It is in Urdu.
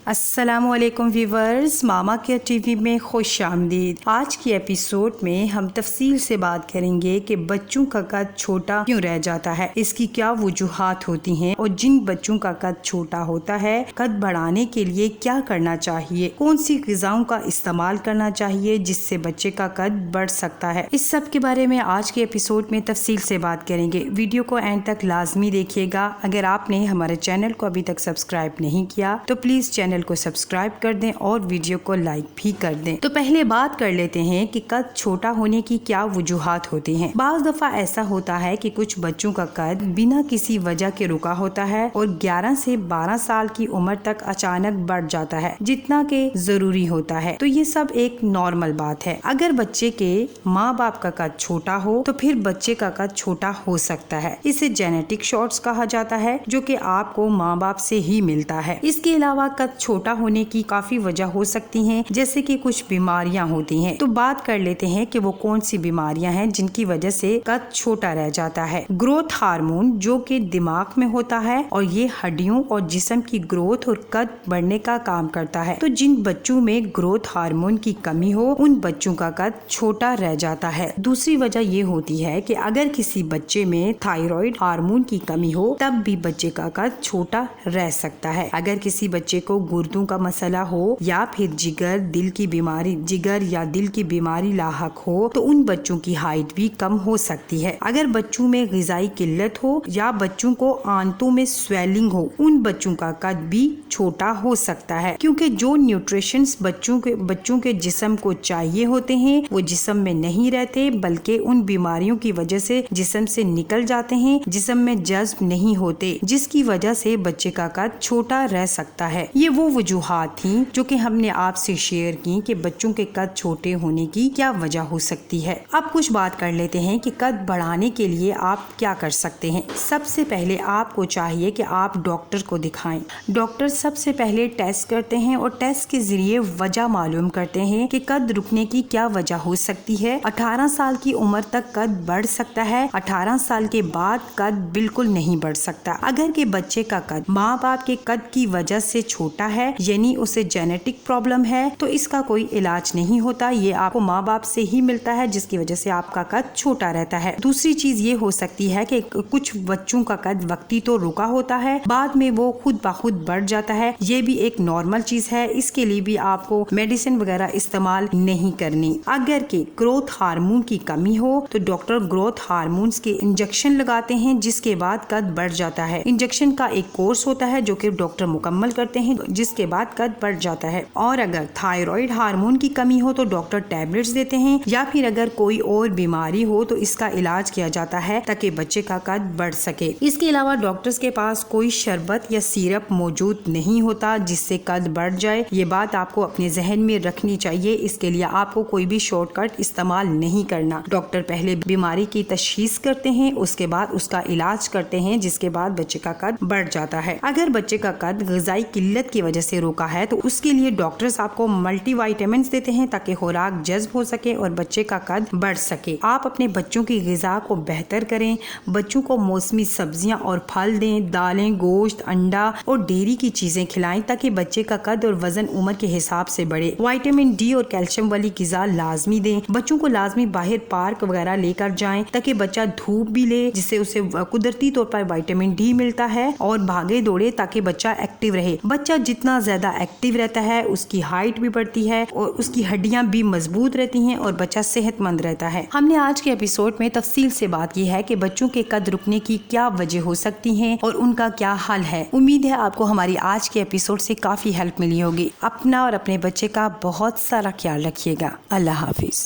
السلام علیکم ویورز، ماما کیئر ٹی وی میں خوش آمدید۔ آج کی ایپیسوڈ میں ہم تفصیل سے بات کریں گے کہ بچوں کا قد چھوٹا کیوں رہ جاتا ہے، اس کی کیا وجوہات ہوتی ہیں، اور جن بچوں کا قد چھوٹا ہوتا ہے قد بڑھانے کے لیے کیا کرنا چاہیے، کون سی غذاؤں کا استعمال کرنا چاہیے جس سے بچے کا قد بڑھ سکتا ہے۔ اس سب کے بارے میں آج کے ایپیسوڈ میں تفصیل سے بات کریں گے۔ ویڈیو کو اینڈ تک لازمی دیکھیے گا۔ اگر آپ نے ہمارے چینل کو ابھی تک سبسکرائب نہیں کیا تو پلیز چینل کو سبسکرائب کر دیں اور ویڈیو کو لائک بھی کر دیں۔ تو پہلے بات کر لیتے ہیں کہ قد چھوٹا ہونے کی کیا وجوہات ہوتی ہیں۔ بعض دفعہ ایسا ہوتا ہے کہ کچھ بچوں کا قد بنا کسی وجہ کے رکا ہوتا ہے اور 11 سے 12 سال کی عمر تک اچانک بڑھ جاتا ہے جتنا کہ ضروری ہوتا ہے۔ تو یہ سب ایک نارمل بات ہے۔ اگر بچے کے ماں باپ کا قد چھوٹا ہو تو پھر بچے کا قد چھوٹا ہو سکتا ہے۔ اسے جینیٹک شارٹس کہا جاتا ہے جو کہ آپ کو ماں باپ سے ہی ملتا ہے۔ اس کے علاوہ قد چھوٹا ہونے کی کافی وجہ ہو سکتی ہیں، جیسے کہ کچھ بیماریاں ہوتی ہیں۔ تو بات کر لیتے ہیں کہ وہ کون سی بیماریاں ہیں جن کی وجہ سے قد چھوٹا رہ جاتا ہے۔ گروتھ ہارمون جو کہ دماغ میں ہوتا ہے اور یہ ہڈیوں اور جسم کی گروتھ اور قد بڑھنے کا کام کرتا ہے۔ تو جن بچوں میں گروتھ ہارمون کی کمی ہو ان بچوں کا قد چھوٹا رہ جاتا ہے۔ دوسری وجہ یہ ہوتی ہے کہ اگر کسی بچے میں تھائرائیڈ ہارمون کی کمی ہو تب بھی بچے کا قد چھوٹا رہ سکتا ہے۔ اگر کسی بچے کو گردوں کا مسئلہ ہو یا پھر جگر یا دل کی بیماری لاحق ہو تو ان بچوں کی ہائٹ بھی کم ہو سکتی ہے۔ اگر بچوں میں غذائی قلت ہو یا بچوں کو آنتوں میں سویلنگ ہو ان بچوں کا قد بھی چھوٹا ہو سکتا ہے، کیونکہ جو نیوٹریشنز بچوں کے جسم کو چاہیے ہوتے ہیں وہ جسم میں نہیں رہتے بلکہ ان بیماریوں کی وجہ سے جسم سے نکل جاتے ہیں، جسم میں جذب نہیں ہوتے، جس کی وجہ سے بچے کا قد چھوٹا رہ سکتا ہے۔ یہ وہ وجوہات تھیں جو کہ ہم نے آپ سے شیئر کی کہ بچوں کے قد چھوٹے ہونے کی کیا وجہ ہو سکتی ہے۔ اب کچھ بات کر لیتے ہیں کہ قد بڑھانے کے لیے آپ کیا کر سکتے ہیں۔ سب سے پہلے آپ کو چاہیے کہ آپ ڈاکٹر کو دکھائیں۔ ڈاکٹر سب سے پہلے ٹیسٹ کرتے ہیں اور ٹیسٹ کے ذریعے وجہ معلوم کرتے ہیں کہ قد رکنے کی کیا وجہ ہو سکتی ہے۔ 18 سال کی عمر تک قد بڑھ سکتا ہے، 18 سال کے بعد قد بالکل نہیں بڑھ سکتا۔ اگر کہ بچے کا قد ماں باپ کے قد کی وجہ سے چھوٹا ہے یعنی اسے جینیٹک پرابلم ہے تو اس کا کوئی علاج نہیں ہوتا، یہ آپ کو ماں باپ سے ہی ملتا ہے جس کی وجہ سے آپ کا قد چھوٹا رہتا ہے۔ دوسری چیز یہ ہو سکتی ہے کہ کچھ بچوں کا قد وقتی تو رکا ہوتا ہے، بعد میں وہ خود بخود بڑھ جاتا ہے، یہ بھی ایک نارمل چیز ہے، اس کے لیے بھی آپ کو میڈیسن وغیرہ استعمال نہیں کرنی۔ اگر کہ گروتھ ہارمون کی کمی ہو تو ڈاکٹر گروتھ ہارمونز کے انجیکشن لگاتے ہیں جس کے بعد قد بڑھ جاتا ہے۔ انجیکشن کا ایک کورس ہوتا ہے جو کہ ڈاکٹر مکمل کرتے ہیں جس کے بعد قد بڑھ جاتا ہے۔ اور اگر تھائرائیڈ ہارمون کی کمی ہو تو ڈاکٹر ٹیبلٹس دیتے ہیں، یا پھر اگر کوئی اور بیماری ہو تو اس کا علاج کیا جاتا ہے تاکہ بچے کا قد بڑھ سکے۔ اس کے علاوہ ڈاکٹرز کے پاس کوئی شربت یا سیرپ موجود نہیں ہوتا جس سے قد بڑھ جائے، یہ بات آپ کو اپنے ذہن میں رکھنی چاہیے۔ اس کے لیے آپ کو کوئی بھی شارٹ کٹ استعمال نہیں کرنا۔ ڈاکٹر پہلے بیماری کی تشخیص کرتے ہیں، اس کے بعد اس کا علاج کرتے ہیں جس کے بعد بچے کا قد بڑھ جاتا ہے۔ اگر بچے کا قد غذائی قلت کی وجہ سے روکا ہے تو اس کے لیے ڈاکٹرز آپ کو ملٹی وائٹامنز دیتے ہیں تاکہ خوراک جذب ہو سکے اور بچے کا قد بڑھ سکے۔ آپ اپنے بچوں کی غذا کو بہتر کریں، بچوں کو موسمی سبزیاں اور پھل دیں، دالیں، گوشت، انڈا اور ڈیری کی چیزیں کھلائیں تاکہ بچے کا قد اور وزن عمر کے حساب سے بڑھے۔ وائٹامن ڈی اور کیلشیم والی غذا لازمی دیں۔ بچوں کو لازمی باہر پارک وغیرہ لے کر جائیں تاکہ بچہ دھوپ بھی لے جس سے اسے قدرتی طور پر وائٹامن ڈی ملتا ہے، اور بھاگے دوڑے تاکہ بچہ ایکٹیو رہے۔ بچہ جتنا زیادہ ایکٹیو رہتا ہے اس کی ہائٹ بھی بڑھتی ہے اور اس کی ہڈیاں بھی مضبوط رہتی ہیں اور بچہ صحت مند رہتا ہے۔ ہم نے آج کے ایپیسوڈ میں تفصیل سے بات کی ہے کہ بچوں کے قد رکنے کی کیا وجہ ہو سکتی ہیں اور ان کا کیا حل ہے۔ امید ہے آپ کو ہماری آج کے ایپیسوڈ سے کافی ہیلپ ملی ہوگی۔ اپنا اور اپنے بچے کا بہت سارا خیال رکھیے گا۔ اللہ حافظ۔